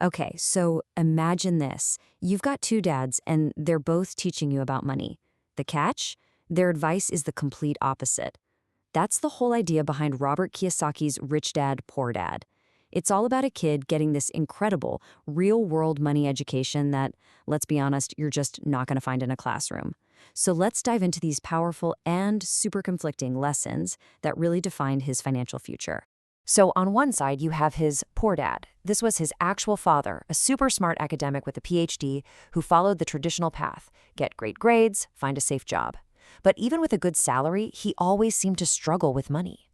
Okay, so imagine this. You've got two dads, and they're both teaching you about money. The catch? Their advice is the complete opposite. That's the whole idea behind Robert Kiyosaki's Rich Dad, Poor Dad. It's all about a kid getting this incredible, real-world money education that, let's be honest, you're just not going to find in a classroom. So let's dive into these powerful and super conflicting lessons that really defined his financial future. So on one side, you have his poor dad. This was his actual father, a super smart academic with a PhD who followed the traditional path: get great grades, find a safe job. But even with a good salary, he always seemed to struggle with money.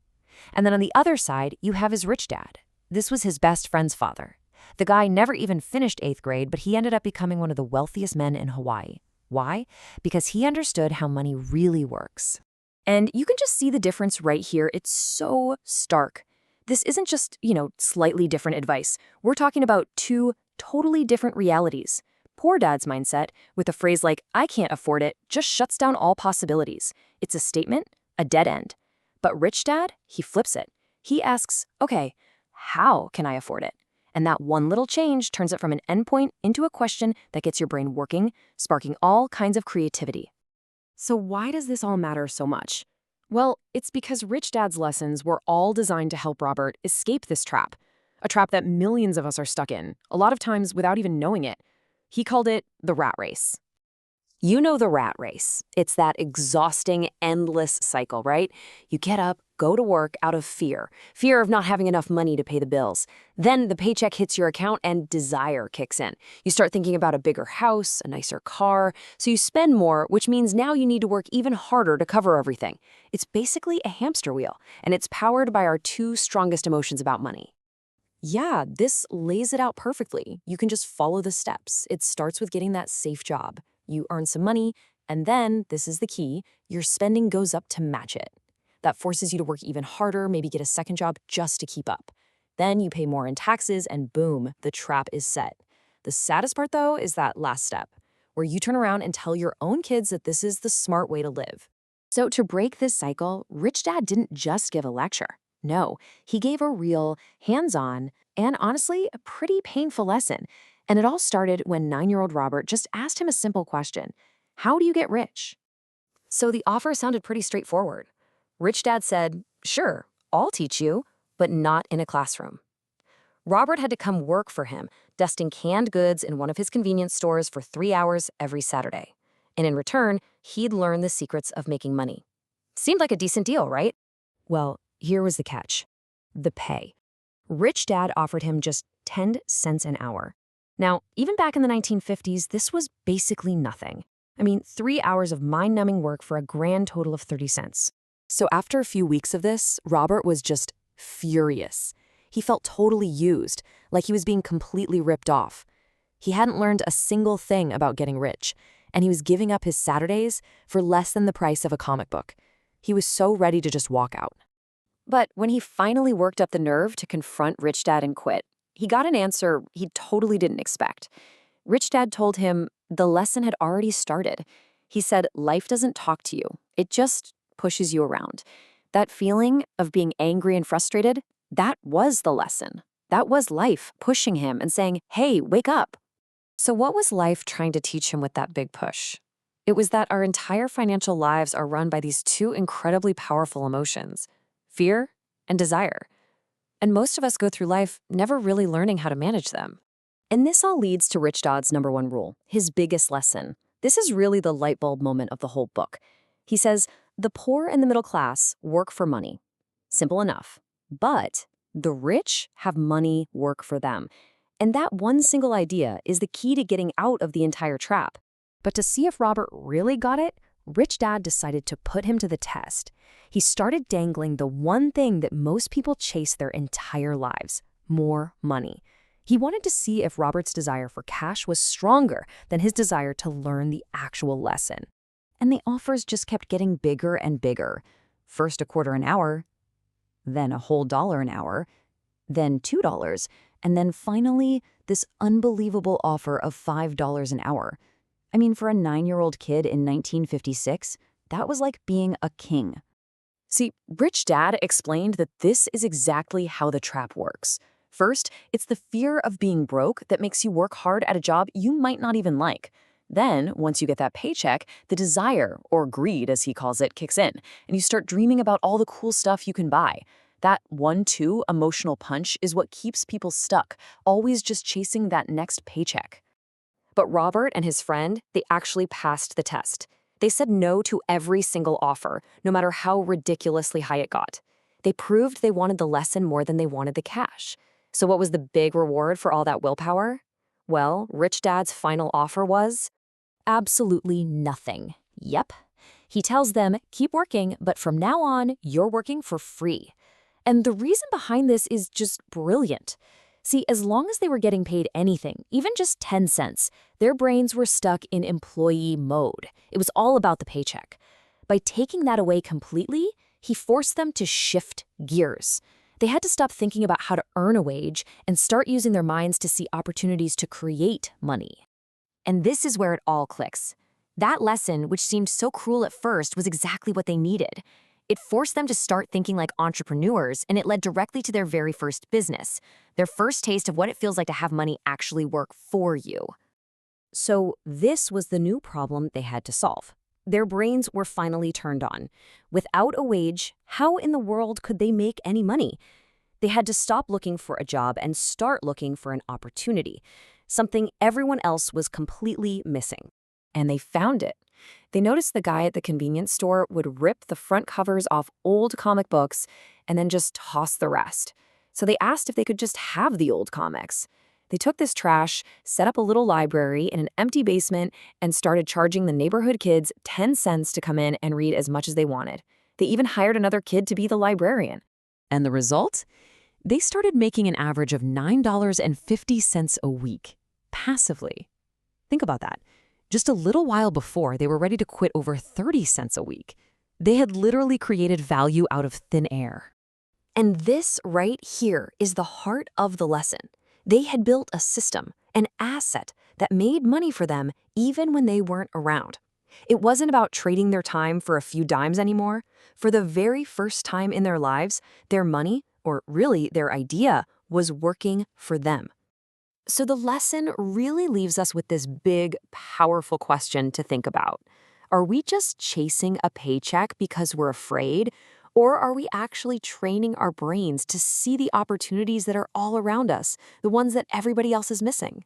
And then on the other side, you have his rich dad. This was his best friend's father. The guy never even finished 8th grade, but he ended up becoming one of the wealthiest men in Hawaii. Why? Because he understood how money really works. And you can just see the difference right here. It's so stark. This isn't just, slightly different advice. We're talking about two totally different realities. Poor dad's mindset, with a phrase like, "I can't afford it," just shuts down all possibilities. It's a statement, a dead end. But rich dad, he flips it. He asks, okay, how can I afford it? And that one little change turns it from an endpoint into a question that gets your brain working, sparking all kinds of creativity. So why does this all matter so much? Well, it's because Rich Dad's lessons were all designed to help Robert escape this trap, a trap that millions of us are stuck in, a lot of times without even knowing it. He called it the rat race. You know the rat race. It's that exhausting, endless cycle, right? You get up, go to work out of fear of not having enough money to pay the bills. Then the paycheck hits your account and desire kicks in. You start thinking about a bigger house, a nicer car, so you spend more, which means now you need to work even harder to cover everything. It's basically a hamster wheel, and it's powered by our two strongest emotions about money. Yeah, this lays it out perfectly. You can just follow the steps. It starts with getting that safe job. You earn some money, and then, this is the key, your spending goes up to match it. That forces you to work even harder, maybe get a second job just to keep up. Then you pay more in taxes, and boom, the trap is set. The saddest part, though, is that last step, where you turn around and tell your own kids that this is the smart way to live. So to break this cycle, Rich Dad didn't just give a lecture. No, he gave a real, hands-on, and honestly, a pretty painful lesson. And it all started when 9-year-old Robert just asked him a simple question: how do you get rich? So the offer sounded pretty straightforward. Rich Dad said, sure, I'll teach you, but not in a classroom. Robert had to come work for him, dusting canned goods in one of his convenience stores for 3 hours every Saturday. And in return, he'd learn the secrets of making money. Seemed like a decent deal, right? Well, here was the catch: the pay. Rich Dad offered him just 10 cents an hour. Now, even back in the 1950s, this was basically nothing. I mean, 3 hours of mind-numbing work for a grand total of 30 cents. So after a few weeks of this, Robert was just furious. He felt totally used, like he was being completely ripped off. He hadn't learned a single thing about getting rich, and he was giving up his Saturdays for less than the price of a comic book. He was so ready to just walk out. But when he finally worked up the nerve to confront Rich Dad and quit, he got an answer he totally didn't expect. Rich Dad told him the lesson had already started. He said life doesn't talk to you, it just pushes you around. That feeling of being angry and frustrated, that was the lesson. That was life pushing him and saying, hey, wake up. So what was life trying to teach him with that big push? It was that our entire financial lives are run by these two incredibly powerful emotions: fear and desire. And most of us go through life never really learning how to manage them. And this all leads to Rich Dad's number one rule, his biggest lesson. This is really the light bulb moment of the whole book. He says, the poor and the middle class work for money. Simple enough. But the rich have money work for them. And that one single idea is the key to getting out of the entire trap. But to see if Robert really got it, Rich Dad decided to put him to the test. He started dangling the one thing that most people chase their entire lives: more money. He wanted to see if Robert's desire for cash was stronger than his desire to learn the actual lesson. And the offers just kept getting bigger and bigger. First a quarter an hour, then a whole $1 an hour, then $2, and then finally this unbelievable offer of $5 an hour. I mean, for a 9-year-old kid in 1956, that was like being a king. See, Rich Dad explained that this is exactly how the trap works. First, it's the fear of being broke that makes you work hard at a job you might not even like. Then, once you get that paycheck, the desire, or greed as he calls it, kicks in, and you start dreaming about all the cool stuff you can buy. That 1-2 emotional punch is what keeps people stuck, always just chasing that next paycheck. But Robert and his friend, they actually passed the test. They said no to every single offer, no matter how ridiculously high it got. They proved they wanted the lesson more than they wanted the cash. So what was the big reward for all that willpower? Well, Rich Dad's final offer was absolutely nothing. Yep. He tells them, keep working, but from now on, you're working for free. And the reason behind this is just brilliant. See, as long as they were getting paid anything, even just 10 cents, their brains were stuck in employee mode. It was all about the paycheck. By taking that away completely, he forced them to shift gears. They had to stop thinking about how to earn a wage and start using their minds to see opportunities to create money. And this is where it all clicks. That lesson, which seemed so cruel at first, was exactly what they needed. It forced them to start thinking like entrepreneurs, and it led directly to their very first business, their first taste of what it feels like to have money actually work for you. So this was the new problem they had to solve. Their brains were finally turned on. Without a wage, how in the world could they make any money? They had to stop looking for a job and start looking for an opportunity, something everyone else was completely missing. And they found it. They noticed the guy at the convenience store would rip the front covers off old comic books and then just toss the rest. So they asked if they could just have the old comics. They took this trash, set up a little library in an empty basement, and started charging the neighborhood kids 10 cents to come in and read as much as they wanted. They even hired another kid to be the librarian. And the result? They started making an average of $9.50 a week, passively. Think about that. Just a little while before, they were ready to quit over 30 cents a week. They had literally created value out of thin air. And this right here is the heart of the lesson. They had built a system, an asset that made money for them even when they weren't around. It wasn't about trading their time for a few dimes anymore. For the very first time in their lives, their money, or really their idea, was working for them. So the lesson really leaves us with this big, powerful question to think about. Are we just chasing a paycheck because we're afraid? Or are we actually training our brains to see the opportunities that are all around us, the ones that everybody else is missing?